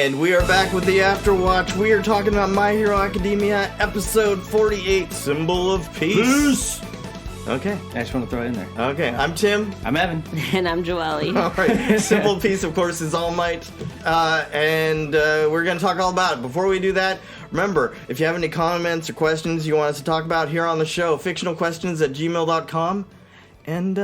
And we are back with the Afterwatch. We are talking about My Hero Academia, episode 48, Symbol of Peace. Okay. I just want to throw it in there. Okay, I'm Tim. I'm Evan. And I'm Joelle. All right, Symbol of Peace, of course, is All Might. And we're going to talk all about it. Before we do that, remember, if you have any comments or questions you want us to talk about here on the show, fictionalquestions@gmail.com. And,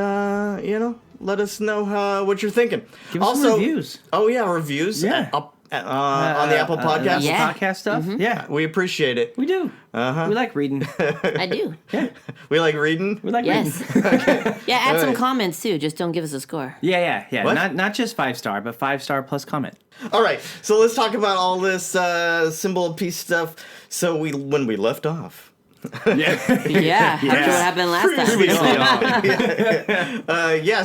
let us know what you're thinking. Give us some reviews. Oh, yeah, reviews. Yeah. On the Apple Podcast. Yeah. Podcast stuff. Mm-hmm. Yeah. We appreciate it. We do. Uh-huh. We like reading. I do. Yeah. We like reading? We like Yes. reading. Yeah, add some Alright. comments too. Just don't give us a score. Yeah. What? Not just 5-star, but 5-star plus comment. All right, so let's talk about all this Symbol of Peace stuff. So when we left off. Yeah. Yeah. After what happened last time.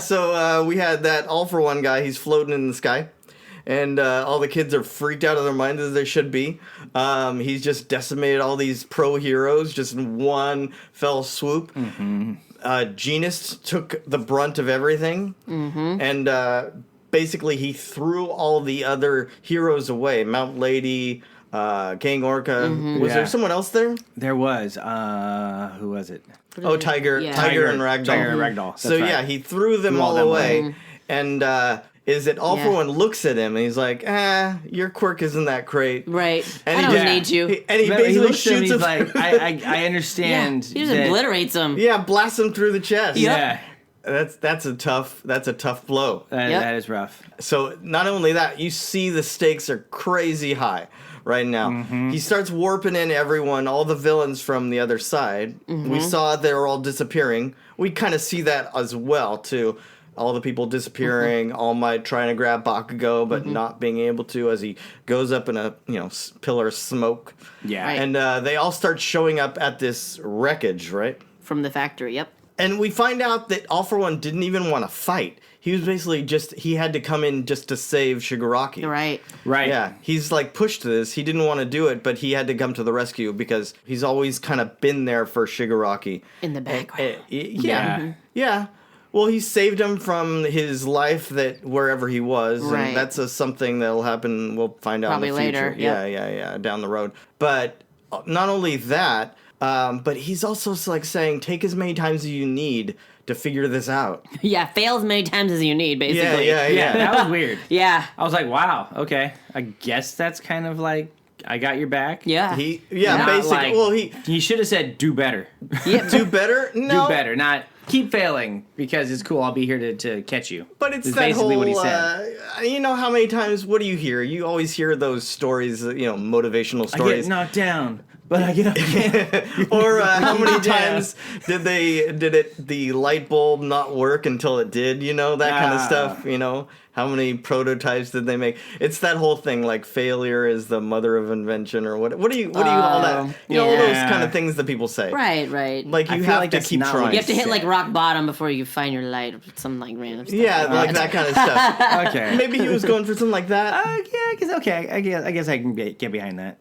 So we had that All For One guy. He's floating in the sky. And all the kids are freaked out of their minds, as they should be. He's just decimated all these pro heroes just in one fell swoop. Mm-hmm. Genus took the brunt of everything. Mm-hmm. And basically he threw all the other heroes away. Mount Lady, King Orca. Mm-hmm. Was there someone else there? There was. Who was it? Tiger. Yeah. Tiger and Ragdoll. Tiger and Ragdoll. That's So right. he threw them Threw all all them away. away. And is it All For Yeah. One looks at him and he's like, your quirk isn't that great. Right. And I he don't just- need you. And he Remember, basically looks at him, shoots him. he's like, I understand. He just that- obliterates them. Yeah, blasts him through the chest. Yeah. That's a tough blow. That, Yep. that is rough. So not only that, you see the stakes are crazy high right now. Mm-hmm. He starts warping in everyone, all the villains from the other side. Mm-hmm. We saw they were all disappearing. We kind of see that as well too. All the people disappearing, All Might trying to grab Bakugo, but not being able to as he goes up in a pillar of smoke. Yeah. Right. And they all start showing up at this wreckage, right? From the factory, yep. And we find out that All For One didn't even want to fight. He was basically he had to come in just to save Shigaraki. Right. Right. Yeah, he's like pushed to this. He didn't want to do it, but he had to come to the rescue because he's always kind of been there for Shigaraki. In the background. Yeah. Yeah. Well, he saved him from his life wherever he was, Right. and that's something that'll happen. We'll find out Probably in the future. later, yep. Yeah, down the road. But not only that, but he's also like saying, take as many times as you need to figure this out. Yeah, fail as many times as you need, basically. Yeah, that was weird. Yeah. I was like, wow, okay. I guess that's kind of like, I got your back. Yeah. Not basically. like- he should have said, do better. Yep. Do better? No. Do better, not keep failing because it's cool. I'll be here to catch you. But it's Is that basically whole, what he said. you know how many times, what do you hear? You always hear those stories, motivational I stories. get knocked down, but I get up again. Or how many Yeah. times did the light bulb not work until it did, that kind of stuff, How many prototypes did they make? It's that whole thing, like failure is the mother of invention, or what do you call that? All those yeah. kind of things that people say. Right. Like I you feel have like to that's keep not trying. what You have to hit like rock bottom before you find your light or some like random stuff. Yeah, like that kind of stuff. Okay. Maybe he was going for something like that. Yeah, I guess I can get behind that.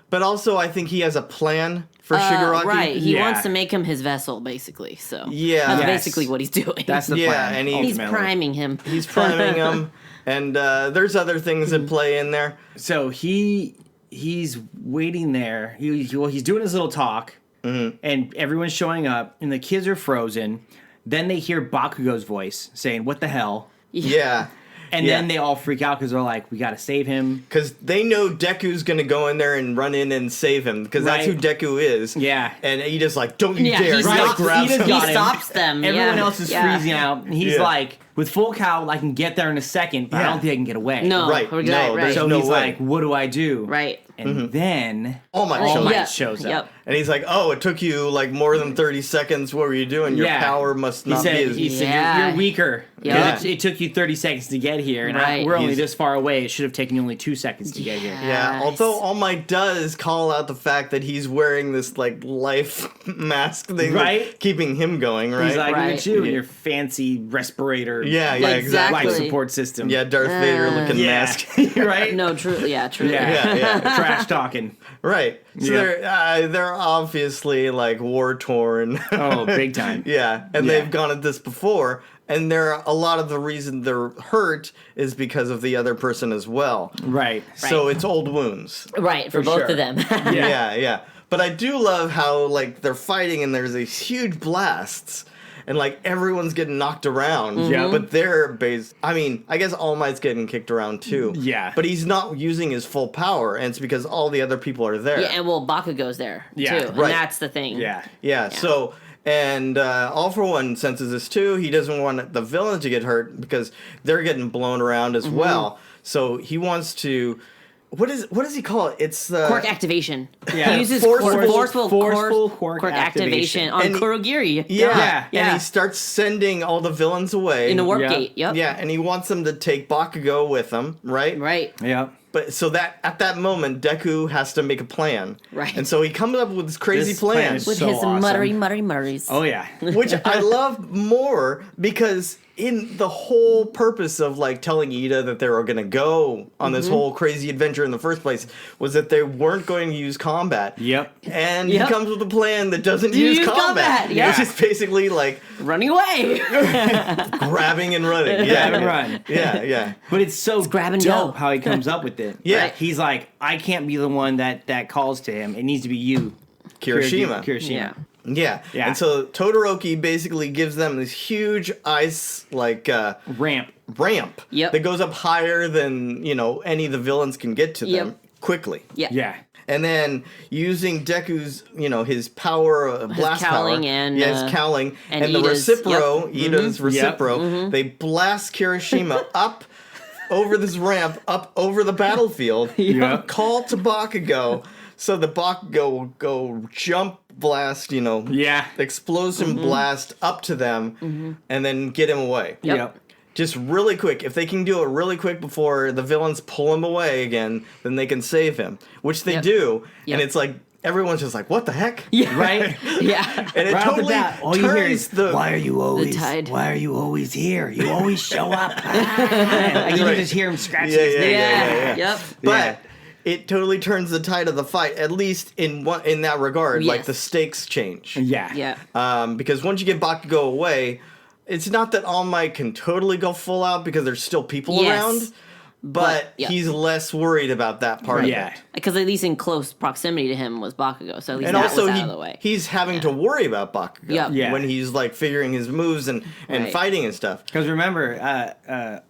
But also, I think he has a plan for Shigaraki. Right. He Yeah. wants to make him his vessel, basically. So Yeah. that's Yes. basically what he's doing. That's the Yeah, plan. and he's ultimately. priming him. He's priming him, and there's other things that play in there. So he's waiting there. He's doing his little talk, and everyone's showing up, and the kids are frozen. Then they hear Bakugo's voice saying, "What the hell?" Yeah. And then they all freak out because they're like, "We got to save him." Because they know Deku's going to go in there and run in and save him, because that's who Right. Deku is. Yeah. And he just like, don't you Yeah, dare. he Just, like, stops- grabs him. He got him. stops them. Everyone yeah. else is Yeah. freezing out, and he's Yeah. like, "With full cowl, I can get there in a second, but I Yeah. don't think I can get away." No. Right. Right. No, Right. there's So no he's way. like, "What do I do?" Right. And then All Might All shows Might up. shows up. Yep. And he's like, oh, it took you like more than 30 seconds. What were you doing? Your Yeah. power must He not said, be as... he said Yeah. you're weaker. Yeah. Because it took you 30 seconds to get here, and Right. we're only He's- this far away. It should have taken you only 2 seconds to get here. Yeah, Yes. although All Might does call out the fact that he's wearing this like life mask thing, Right? that's keeping him going, right? He's like, "Look Right. at you and your fancy respirator, yeah, yeah, exactly. life support system." Yeah, Darth Vader looking yeah. mask. right? No, true. Yeah, true. Yeah. Yeah, yeah. Try trash talking. Right. So they're obviously like war torn. Oh, big time. Yeah, and they've gone at this before, and a lot of the reason they're hurt is because of the other person as well. Right. So it's old wounds. Right, for both sure. of them. Yeah. But I do love how like they're fighting and there's these huge blasts. And, like, everyone's getting knocked around. Yeah. But they're I mean, I guess All Might's getting kicked around, too. Yeah. But he's not using his full power, and it's because all the other people are there. Yeah, and Bakugo's there, Yeah, too. And right. that's the thing. Yeah, so... And All For One senses this, too. He doesn't want the villains to get hurt because they're getting blown around as well. So he wants to... What does he call it? It's Quirk activation. Yeah. He uses Forceful quirk activation on And Kurogiri. Yeah. And he starts sending all the villains away. In the warp gate, yep. Yeah, and he wants them to take Bakugo with him, right? Right. Yeah. But so that at that moment, Deku has to make a plan. Right. And so he comes up with this crazy This plan plan. is With so his awesome. muttery. Oh, yeah. Which I love more because in the whole purpose of like telling Ida that they were going to go on this whole crazy adventure in the first place was that they weren't going to use combat. Yep. And he comes with a plan that doesn't use combat. Yeah. Which is basically like Running away. grabbing and running. Grab and run. Yeah. But it's so grab and dope go. how he comes up with it. Yeah. He's like, I can't be the one that calls to him. It needs to be you. Kirishima. Kirishima. Yeah. Yeah. And so Todoroki basically gives them this huge ice like Ramp. ramp Yep. that goes up higher than, any of the villains can get to them quickly. Yeah. Yeah. And then using Deku's, his power, blast cowling power, and, his cowling, and the Ida's, Recipro, Ida's Yep. Recipro, they blast Kirishima up over this ramp, up over the battlefield, Yep. call to Bakugo, so the Bakugo will go jump blast, Yeah. explosion blast up to them, and then get him away. Yep. Just really quick. If they can do it really quick before the villains pull him away again, then they can save him, which they do. Yep. And it's like, everyone's just like, what the heck? Yeah. Right? Yeah. And it Right off the totally bat, all you hear is, turns the... why are you always tide. Why are you always here? You always show up. Like you can just hear him scratching his neck. Yeah. Yep. But it totally turns the tide of the fight, at least in that regard. Like, Yes. the stakes change. Yeah. Yeah. Because once you get Bakugo away, it's not that All Might can totally go full out because there's still people Yes. around, but yeah. he's less worried about that part of Yeah. it. Because at least in close proximity to him was Bakugo, so at least And that also, was out of the way. he's having to worry about Bakugo Yep. Yeah. when he's like figuring his moves and Right. fighting and stuff. Because remember,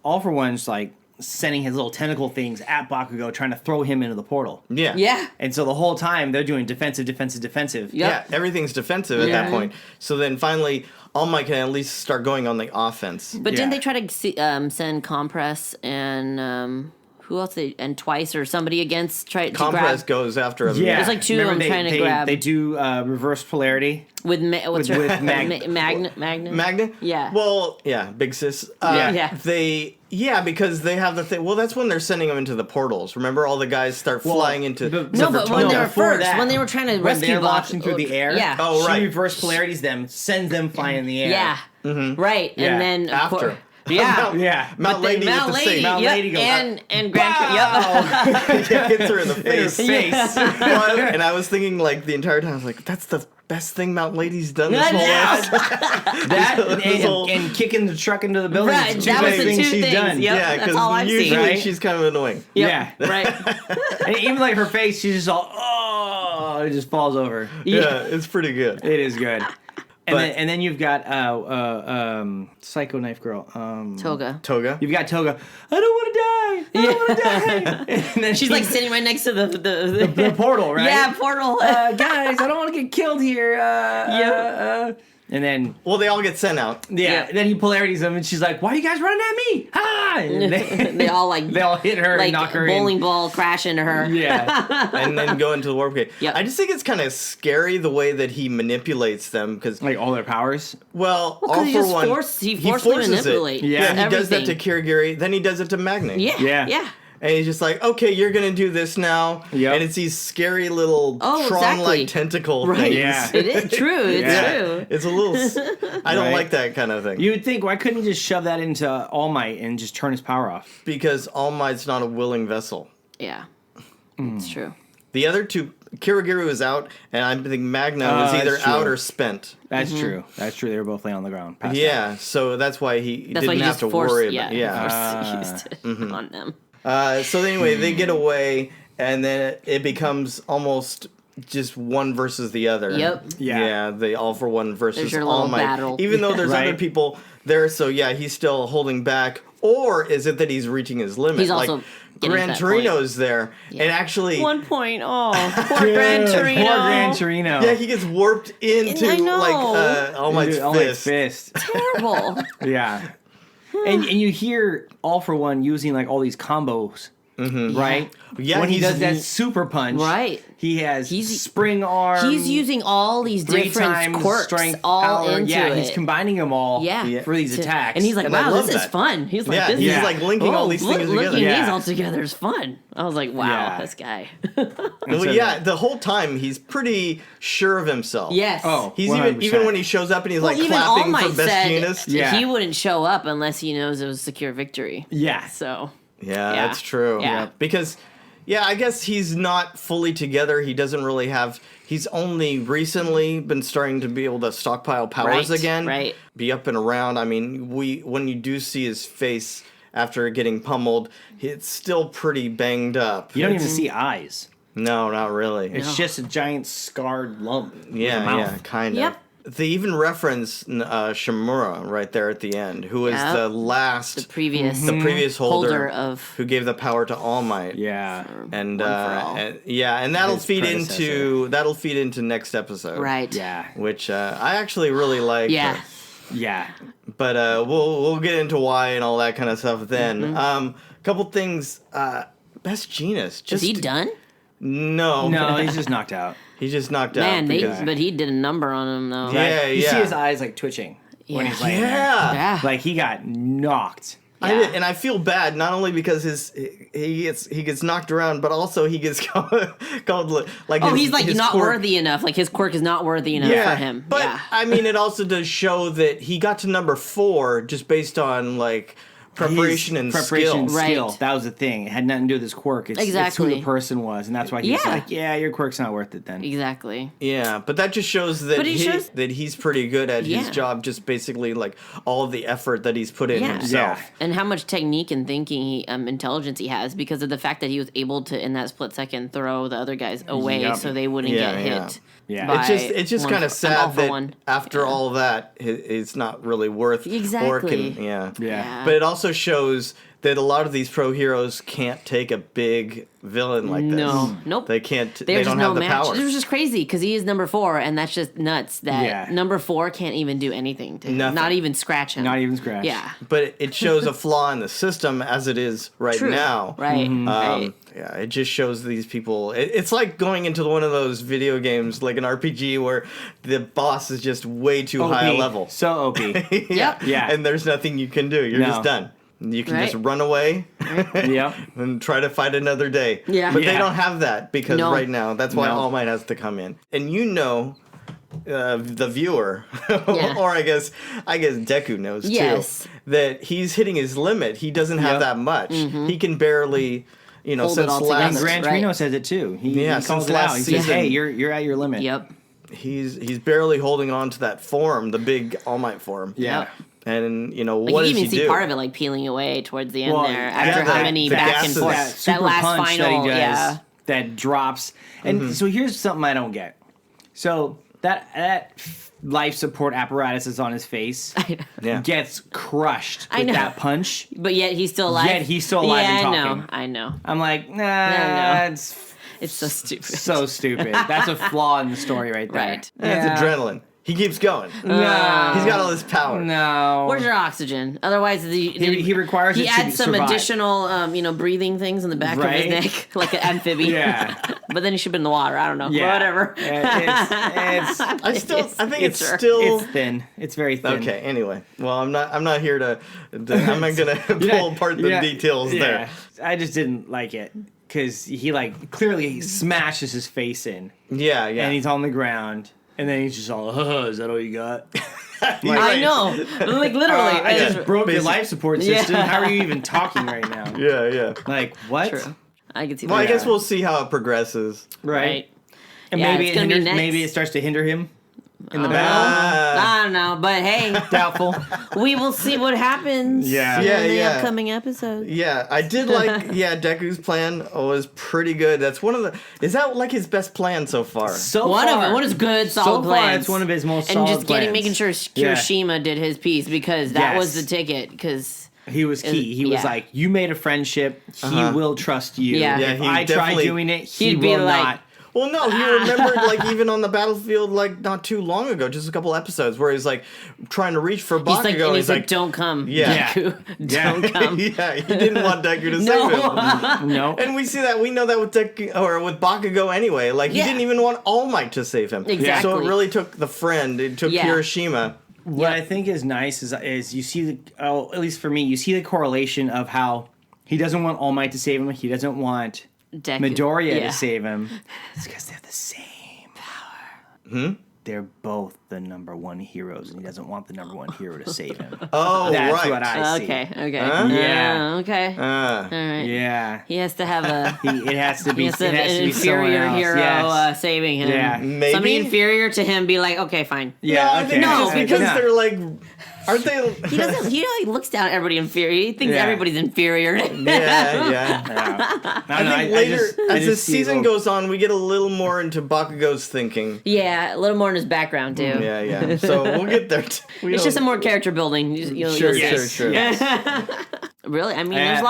All For One's like sending his little tentacle things at Bakugo, trying to throw him into the portal. Yeah. Yeah. And so the whole time they're doing defensive. Yep. Yeah, everything's defensive at that Yeah. point. So then finally, All Might can at least start going on the offense. But Yeah. didn't they try to send Compress and who else? And Twice or somebody against try to Compress grab goes after him. Yeah. There's like two of them trying to grab. They do reverse polarity. with what's her with Magna. Magna? Yeah. Well, yeah, Big Sis. Yeah. Because they have the thing. Well, that's when they're sending them into the portals. Remember, all the guys start flying into. but- No, but when they were before first, that, when they were trying to when rescue they're launching through the air, Yeah. Oh, right. she reverse polarities them, sends them flying in the air. Yeah. Right. Yeah. And then of After. course- Yeah. Yeah. Mount Lady Mount with the Lady, same. Mount yep, Lady goes, and Grand Yep. Hits her in the face. face. Well, and I was thinking, like, the entire time, I was like, that's the best thing Mount Lady's done this whole Yeah. episode. That This whole- and kicking the truck into the building. Right, is the that two was the things two she's things, done. yep. Yeah, That's all I've usually seen. Right? she's kind of annoying. Yep. Yeah. Right. And even like her face, she's just all, oh, it just falls over. Yeah, it's pretty good. It is good. And But- then you've got Psycho Knife Girl. Toga. Toga. You've got Toga. I don't want to die. I don't want to die. And then She's like sitting right next to the portal, right? Yeah, portal. Guys, I don't want to get killed here. And then Well, they all get sent out. Yeah. then he polarities them, and she's like, "Why are you guys running at me?" Ah! And they all like they all hit her like and knock her bowling in. ball crash into her. Yeah, And then go into the warp gate. Yep. I just think it's kind of scary the way that he manipulates them because, like all their powers. well, Well, 'cause all he for just one, he forcefully forces manipulates. it. Yeah. he does that to everything. Kirigiri, then he does it to Magna. Yeah. Yeah. Yeah. And he's just like, okay, you're gonna do this now. Yep. And it's these scary little Oh, Tron-like exactly. tentacle Right. things. Yeah. It is true. It's Yeah. true. It's a little. I don't Right. like that kind of thing You would think, why couldn't he just shove that into All Might and just turn his power off? because All Might's not a willing vessel. Yeah. It's true. The other two, Kirigiri was out, and I think Magna was either that's true. out or spent. That's true. That's true. They were both laying on the ground. Passed out. Yeah, so that's why he didn't have to worry about it. Yeah. Used it on them. So anyway, they get away, and then it becomes almost just one versus the other. Yep. Yeah, the All for One versus There's your All little Might. battle. Even though there's Right. other people there, so yeah, he's still holding back. Or is it that he's reaching his limit? He's also getting Gran to that Torino's there, and actually, 1 point. Oh, poor Gran Torino. Poor Gran Torino. yeah, he gets warped into I know. All Might's All Might's fist. fist. Terrible. Yeah. And you hear All for One using like all these combos. Right? Yeah, when he he's- does that super punch, Right. He has He's- spring arm. He's using all these 3 different times quirks strength, all power. into yeah, it. he's combining them all Yeah. for these attacks. And he's like, And I wow, love this is that. fun. He's like, Yeah, this he's is like linking all these things together. Linking Yeah. these all together is fun. I was like, wow, Yeah. this guy. Well, so yeah, the whole time he's pretty sure of himself. Yes. Oh, He's 100%. even when he shows up and he's Well, like even All clapping Might for Best said Jeanist. Yeah. he wouldn't show up unless he knows it was secure victory. Yeah. So Yeah, Yeah. that's true. Yeah. Because, yeah, I guess he's not fully together. He doesn't really have. He's only recently been starting to be able to stockpile powers Right, again. right. Be up and around. I mean, when you do see his face after getting pummeled, it's still pretty banged up. You don't even see eyes. No, not really. It's just a giant scarred lump. with a Yeah, mouth. yeah, kind of. Yep. They even reference Shimura right there at the end, who is Yep. the last, the previous holder of who gave the power to All Might. Yeah. And, One for All. and that'll His feed predecessor. into next episode, right. Yeah. Which I actually really like. Yeah. Yeah. But we'll get into why and all that kind of stuff then. Mm-hmm. Couple things. Best Jeanist. Is Just he done? No, No, he's just knocked out. he's just knocked Man, out. because- but he did a number on him though. Yeah, You see his eyes like twitching when Yeah. he's laying there. yeah. Yeah. Like he got knocked. Yeah. And I feel bad not only because he gets knocked around, but also he gets called like. Oh, his- he's like his not quirk- worthy enough. Like his quirk is not worthy enough Yeah, for him. but yeah. I mean, it also does show that he got to number 4 just based on like preparation and preparation and skill. Right. skill. That was the thing. It had nothing to do with his quirk. It's who Exactly. the person was, and that's why he's Yeah. like, yeah, your quirk's not worth it then. Exactly. Yeah, but that just shows that But he shows- that he's pretty good at his Yeah. job. Just basically like all of the effort that he's put in Yeah. himself. And how much technique and thinking, intelligence he has because of the fact that he was able to, in that split second, throw the other guys away Yep. so they wouldn't Yeah, get yeah. hit. Yeah. by It's just one kind of for- an all sad for that one. after all that, it's not really worth or Exactly. can yeah. Yeah. But it also shows that a lot of these pro heroes can't take a big villain like this. No. Nope. They can't. They There's don't just no have the match. power. It was just crazy because he is number 4, and that's just nuts. That Yeah. number 4 can't even do anything to him. Nothing. Not even scratch him. Not even scratch. Yeah. But it shows a flaw in the system as it is right True. now. Right. Right. Yeah, it just shows these people. It's like going into one of those video games, like an RPG, where the boss is just way too OP. high a level. So OP. Yep. Yeah. And there's nothing you can do. You're No. just done. You can just Right. run away Yep. and try to fight another day. Yeah. But they Yeah. don't have that because No. right now, that's why No. All Might has to come in. And the viewer, Yeah. or I guess Deku knows Yes. too, that he's hitting his limit. He doesn't have Yep. that much. He can barely, Hold it since all last together. Gran Right. Torino says it too. He Yeah, calls since it last out. He says, season. "Hey, you're at your limit." Yep. he's barely holding on to that form, the big All Might form. Yeah. Yep. And Like what you does even he see do? part of it like peeling away towards the end Well, there after yeah, how the- many the back gases. and forth. That That super last punch final, that he does yeah. that drops. And so here's something I don't get. So that life support apparatus is on his face Yeah. gets crushed I with know. that punch. But yet he's still alive. Yet he's still alive yeah, and I know. talking. I know. I'm like, nah, No. it's It's so stupid. so stupid. That's a flaw in the story right there. Right. That's adrenaline. He keeps going. No. He's got all this power. No. Where's your oxygen? Otherwise, He requires he it to adds some survive. additional, breathing things in the back Right? of his neck, like an amphibian. Yeah. But then he should be in the water. I don't know. Yeah. Whatever. It's I think it's Sure. still it's thin. It's very thin. okay. Anyway, well, I'm not here to I'm not gonna pull apart the Yeah, details yeah. there. I just didn't like it because he clearly smashes his face in, Yeah, yeah. and he's on the ground, and then he's just all, "Is that all you got?" I know. Like literally. I I just just broke your basically- life support Yeah. system. How are you even talking right now? yeah, yeah. Like what? True. I can see that. Well, I guess we'll see how it progresses. Right. And Yeah, maybe it's gonna be next. maybe it starts to hinder him in the battle. I don't know, but hey, Doubtful. we will see what happens Yeah. in Yeah, the yeah. upcoming episode. Yeah, I did like. Deku's plan was pretty good. That's one of the. Is that like his best plan so far? One of them. One is good, solid so far, plans. it's one of his most and solid just plans. making sure Kirishima did his piece because that was the ticket. Because He was key. He was like, you made a friendship. He will trust you. Yeah. Yeah, If he I try definitely- doing it, he He'd be will like- not. Well, no, he remembered like even on the battlefield like not too long ago, just a couple episodes where he's like trying to reach for Bakugo. he's like, and he's like, like, "Don't come, Yeah. Deku. Yeah. Don't come." yeah, he didn't want Deku to save him. No. And we see that, we know that with Deku, or with Bakugo anyway. Like, he Yeah. didn't even want All Might to save him. Exactly. So it really took the friend, it took Yeah. Kirishima. What I think is nice is you see at least for me, you see the correlation of how he doesn't want All Might to save him. He doesn't want Deku. Midoriya Yeah. to save him. It's because they have the same power. They're both the number one heroes, and he doesn't want the number one hero to save him. Oh, That's right. what I see. Okay. Huh? Yeah. Okay. All right. Yeah. He has to have a. It has to be. He has to have it has an to be someone inferior else. hero Yes. saving him. Yeah. Maybe. Somebody inferior to him be like, okay, fine. Yeah. No, I okay. think No, it's just because yeah. they're like, aren't they? He doesn't. He looks down at everybody inferior. He thinks Yeah. everybody's inferior. yeah, yeah. Yeah. I think later, as the see season little- goes on, we get a little more into Bakugo's thinking. Yeah, a little more in his background too. Yeah, yeah. So we'll get there. It's just some more character building. You'll Sure, see. sure. Really, I mean, there's a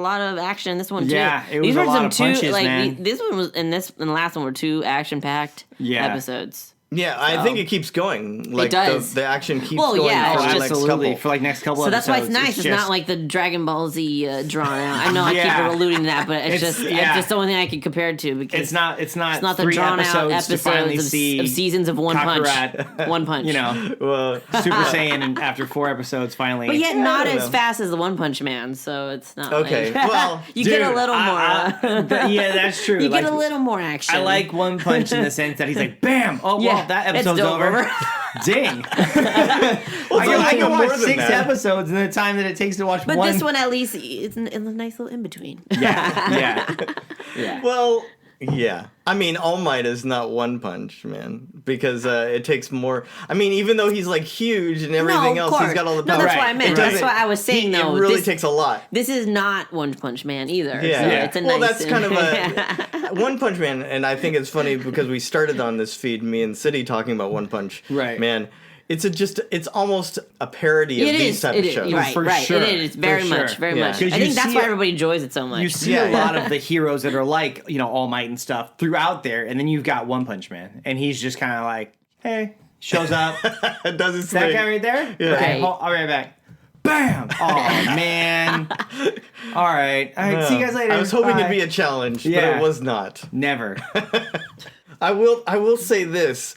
lot of action in this one too. Yeah, it was These a were lot some of punches, like man. this one was and the last one were two action packed episodes. Yeah, I think it keeps going. Like does. The action keeps Well, going yeah, for it's the just next Absolutely. couple. For like next couple So that's why episodes. it's nice. It's just- not like the Dragon Ball Z drawn out. I know I Yeah. keep alluding to that, but it's just the only thing I can compare it to because It's not it's not the 3 drawn out episodes to finally episodes see of seasons of One Kakarot, Punch. One Punch. You know, Well, Super Saiyan, and after 4 episodes, finally. But yet not I don't as know. fast as the One Punch Man, so it's not Okay, like, well, you get a Dude, little more. yeah, that's true. You Like, get a little more action. I like One Punch in the sense that he's like, bam! Oh, Yeah, well, that it's episode's over. over. Dang. Well, I can more watch than 6 that. episodes in the time that it takes to watch But one. this one at least it's a nice little in between. Yeah. Well, yeah. I mean, All Might is not One Punch Man because it takes more. I mean, even though he's like huge and everything No, of else, he's course. got all the No, power. that's what I meant. It That's doesn't- what I was saying, though. It really This- takes a lot. This is not One Punch Man either. Yeah. So Yeah. it's a Well, nice. that's kind of a One Punch Man, and I think it's funny because we started on this feed, me and City, talking about One Punch Right. Man. It's almost a parody of It these is. type It of is. shows. Right. For Right. sure. It is very For much. sure. Very Yeah. much. I 'Cause you think that's see why it- everybody enjoys it so much. You see Yeah, a yeah. lot of the heroes that are like, All Might and stuff throughout there, and then you've got One Punch Man, and he's just kind of like, hey, shows up. It does its That thing. guy right there? Yeah. Okay, Right. I'll be right back. Bam! Oh, man. All right. See you guys later. I was hoping Bye. it'd be a challenge, but Yeah. it was not. Never. I will say this.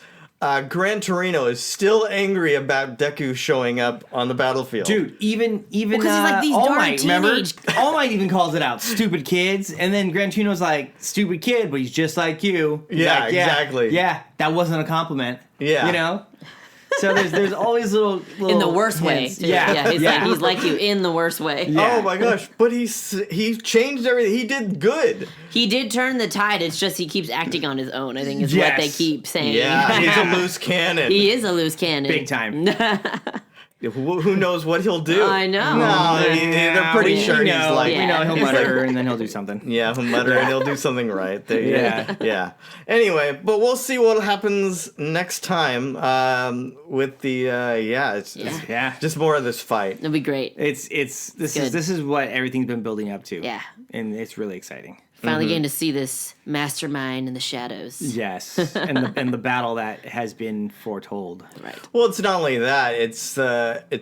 Gran Torino is still angry about Deku showing up on the battlefield. Dude, even 'cause he's like, these All darn Might, remember? teenage- All Might even calls it out. Stupid kids. And then Gran Torino's like, stupid kid, but he's just like you. He's Yeah, like, exactly. Yeah, that wasn't a compliment. Yeah. You know? So there's always little in the worst way. hints. Too. Yeah. He's like you in the worst way. Yeah. Oh my gosh! But he changed everything. He did good. He did turn the tide. It's just he keeps acting on his own. I think is Yes. what they keep saying. Yeah, he's a loose cannon. He is a loose cannon. Big time. Who knows what he'll do? I know. No, they're pretty we sure know, he's like. we know he'll he's mutter like- and then he'll do something. Yeah, he'll mutter and he'll do something right. Yeah. Yeah. Anyway, but we'll see what happens next time with the it's Yeah. just more of this fight. It'll be great. This good. is what everything's been building up to. Yeah. And it's really exciting. Finally getting to see this mastermind in the shadows. Yes. and the battle that has been foretold. Right. Well, it's not only that; it's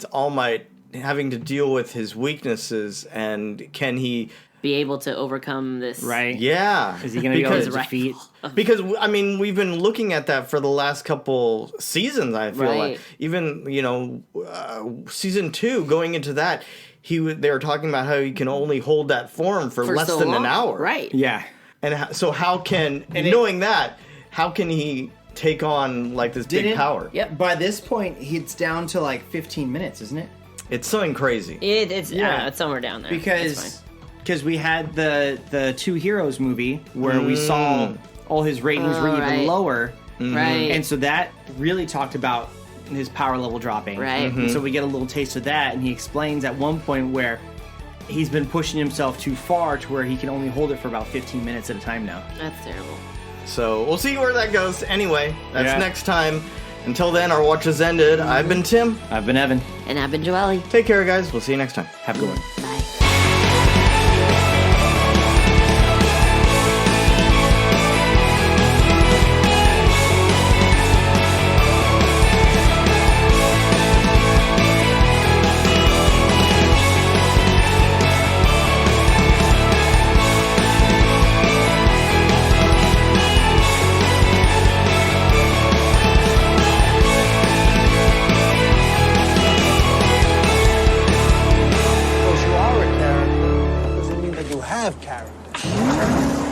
All Might having to deal with his weaknesses, and can he? Be able to overcome this. Right? Yeah, Is he going to be able Because- to defeat? Because I mean, we've been looking at that for the last couple seasons. I feel Right. like even season 2 going into that, they were talking about how he can only hold that form for less so than long. an hour. Right. Yeah. And so how can knowing that, how can he take on like this big power? Yep. By this point, it's down to like 15 minutes, isn't it? It's something crazy. It's Yeah. it's somewhere down there. It's Because because we had the Two Heroes movie where we saw all his ratings were even right. lower. Right. And so that really talked about his power level dropping. Right. And so we get a little taste of that, and he explains at one point where he's been pushing himself too far to where he can only hold it for about 15 minutes at a time now. That's terrible. So we'll see where that goes. Anyway, that's Yeah. next time. Until then, our watch has ended. I've been Tim. I've been Evan. And I've been Joelle. Take care, guys. We'll see you next time. Have a good one. Bye. Because you are a character doesn't mean that you have character.